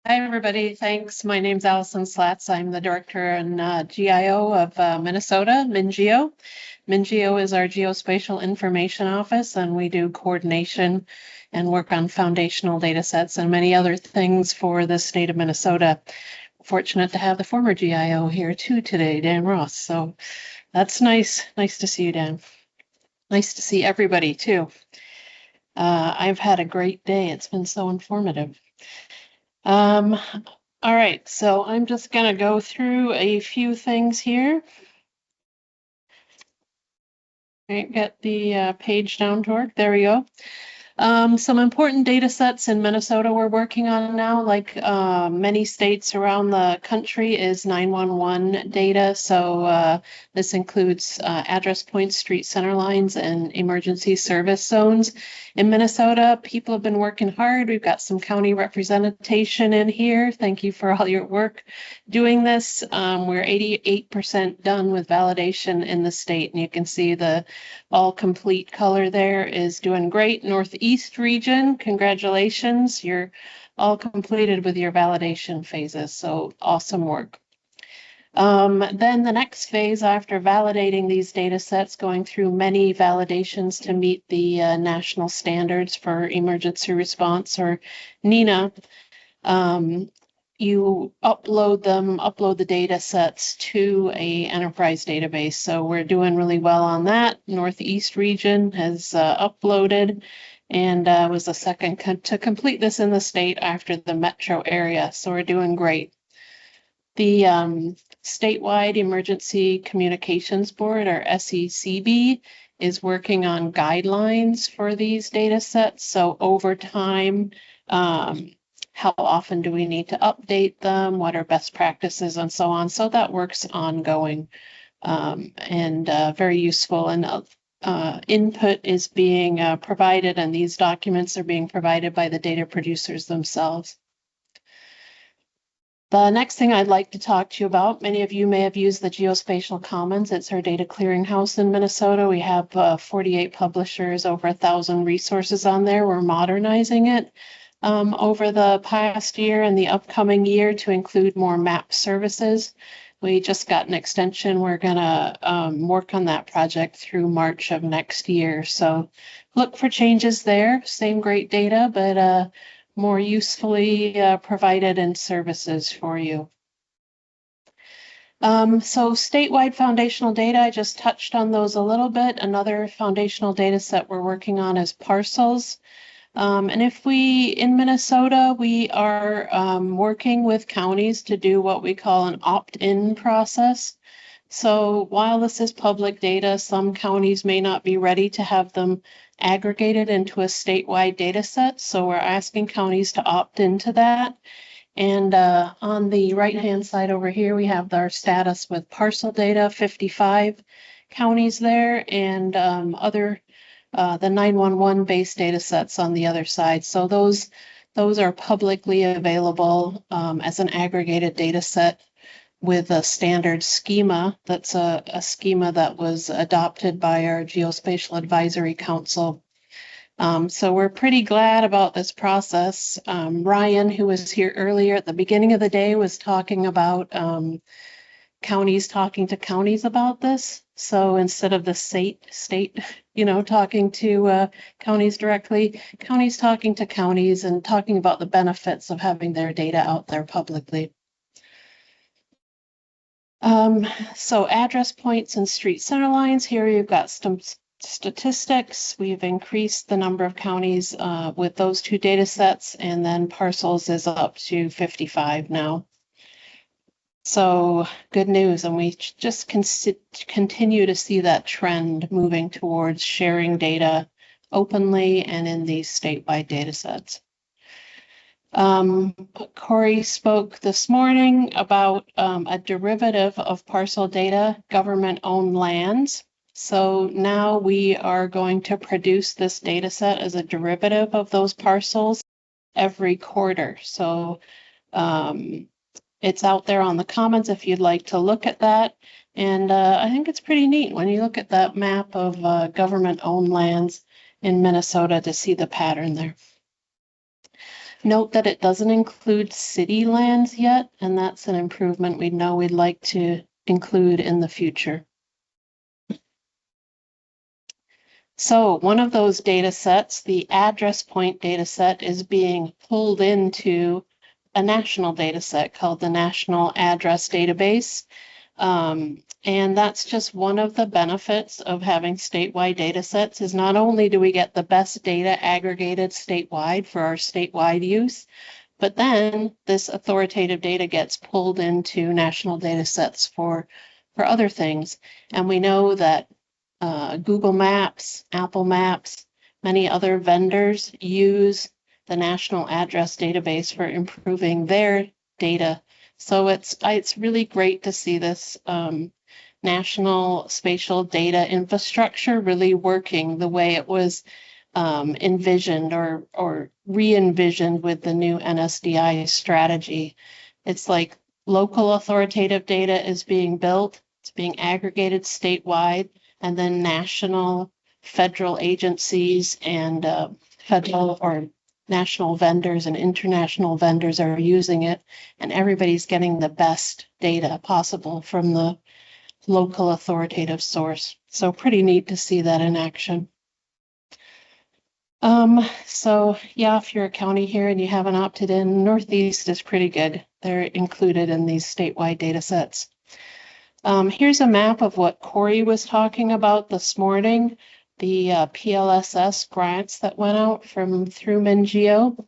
Hi, everybody. Thanks. My name's Alison Slaats. I'm the director and GIO of Minnesota, MnGeo. MnGeo is our Geospatial Information Office, and we do coordination and work on foundational data sets and many other things for the state of Minnesota. Fortunate to have the former GIO here too today, Dan Ross. So that's nice. Nice to see you, Dan. Nice to see everybody too. I've had a great day. It's been so informative. All right, so I'm just going to go through a few things here. Right, get the page down toward, there we go. Some important data sets in Minnesota we're working on now, like many states around the country, is 911 data. So this includes address points, street center lines, and emergency service zones. In Minnesota, people have been working hard. We've got some county representation in here. Thank you for all your work doing this. We're 88% done with validation in the state, and you can see the all complete color there is doing great. Northeast region, congratulations. You're all completed with your validation phases, so awesome work. Then the next phase after validating these data sets, going through many validations to meet the national standards for emergency response, or NENA, you upload the data sets to a enterprise database. So we're doing really well on that. Northeast region has uploaded and was the second to complete this in the state after the metro area. So we're doing great. The Statewide Emergency Communications Board, or SECB, is working on guidelines for these data sets. So over time, how often do we need to update them? What are best practices and so on? So that work's ongoing and very useful. And input is being provided, and these documents are being provided by the data producers themselves. The next thing I'd like to talk to you about, many of you may have used the Geospatial Commons. It's our data clearinghouse in Minnesota. We have 48 publishers, over 1,000 resources on there. We're modernizing it over the past year and the upcoming year to include more map services. We just got an extension. We're going to work on that project through March of next year. So look for changes there. Same great data, but more usefully provided in services for you. So statewide foundational data, I just touched on those a little bit. Another foundational data set we're working on is parcels. And if in Minnesota, we are working with counties to do what we call an opt-in process. So while this is public data, some counties may not be ready to have them aggregated into a statewide data set. So we're asking counties to opt into that. And on the right-hand side over here, we have our status with parcel data, 55 counties there, and the 911 based data sets on the other side. So those are publicly available as an aggregated data set with a standard schema. That's a schema that was adopted by our Geospatial Advisory Council. So we're pretty glad about this process. Ryan, who was here earlier at the beginning of the day, was talking about counties talking to counties about this. So instead of the state, talking to counties directly, counties talking to counties and talking about the benefits of having their data out there publicly. So address points and street center lines. Here you've got some statistics. We've increased the number of counties with those two data sets, and then parcels is up to 55 now. So good news, and we just continue to see that trend moving towards sharing data openly and in these statewide data sets. Corey spoke this morning about a derivative of parcel data, government-owned lands. So now we are going to produce this data set as a derivative of those parcels every quarter. So it's out there on the Commons if you'd like to look at that. And I think it's pretty neat when you look at that map of government-owned lands in Minnesota to see the pattern there. Note that it doesn't include city lands yet, and that's an improvement we know we'd like to include in the future. So one of those data sets, the address point data set, is being pulled into a national data set called the National Address Database. And that's just one of the benefits of having statewide data sets is not only do we get the best data aggregated statewide for our statewide use, but then this authoritative data gets pulled into national data sets for other things. And we know that Google Maps, Apple Maps, many other vendors use the National Address Database for improving their data. So it's really great to see this national spatial data infrastructure really working the way it was envisioned or re-envisioned with the new NSDI strategy. It's like local authoritative data is being built, it's being aggregated statewide, and then national, federal agencies and federal or national vendors and international vendors are using it, and everybody's getting the best data possible from the local authoritative source. So pretty neat to see that in action. So yeah, if you're a county here and you haven't opted in, Northeast is pretty good. They're included in these statewide data sets. Here's a map of what Corey was talking about this morning, the PLSS grants that went out through MnGeo.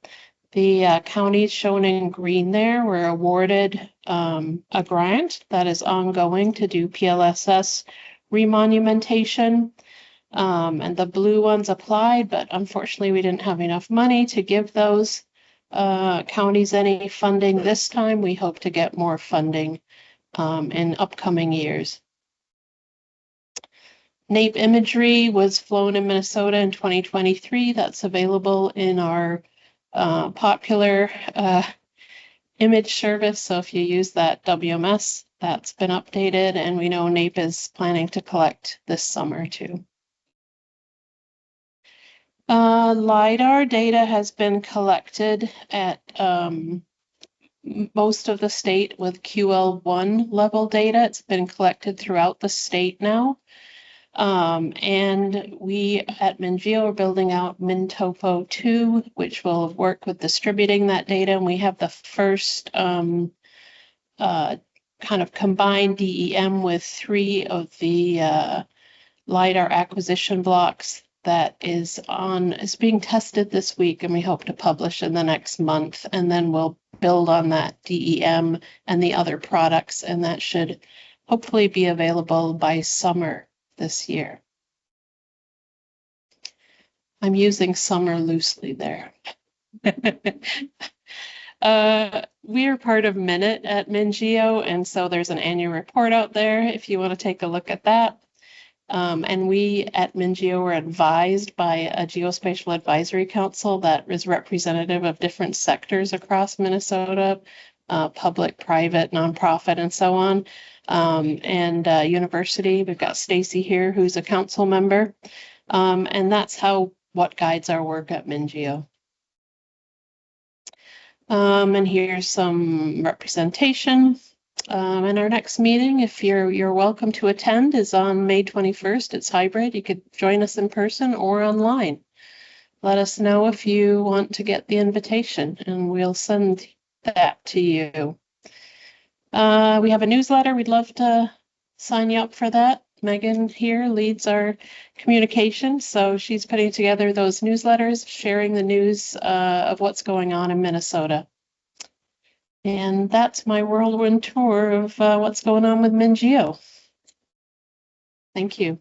The counties shown in green there were awarded a grant that is ongoing to do PLSS remonumentation. And the blue ones applied, but unfortunately we didn't have enough money to give those counties any funding this time. We hope to get more funding in upcoming years. NAEP imagery was flown in Minnesota in 2023. That's available in our popular image service. So if you use that WMS, that's been updated, and we know NAEP is planning to collect this summer too. LiDAR data has been collected at most of the state with QL1 level data. It's been collected throughout the state now. And we at MnGeo are building out MnTopo 2, which will work with distributing that data. And we have the first kind of combined DEM with 3 of the LiDAR acquisition blocks that is being tested this week, and we hope to publish in the next month, and then we'll build on that DEM and the other products, and that should hopefully be available by summer this year. I'm using summer loosely there. We are part of Minute at MnGeo, and so there's an annual report out there if you want to take a look at that. And we at MnGeo were advised by a Geospatial Advisory Council that is representative of different sectors across Minnesota, public, private, nonprofit, and so on. And university, we've got Stacy here, who's a council member. And that's what guides our work at MnGeo. And here's some representation. And our next meeting, if you're welcome to attend, is on May 21st. It's hybrid. You could join us in person or online. Let us know if you want to get the invitation, and we'll send that to you. We have a newsletter. We'd love to sign you up for that. Megan here leads our communication, so she's putting together those newsletters, sharing the news of what's going on in Minnesota. And that's my whirlwind tour of what's going on with MnGeo. Thank you.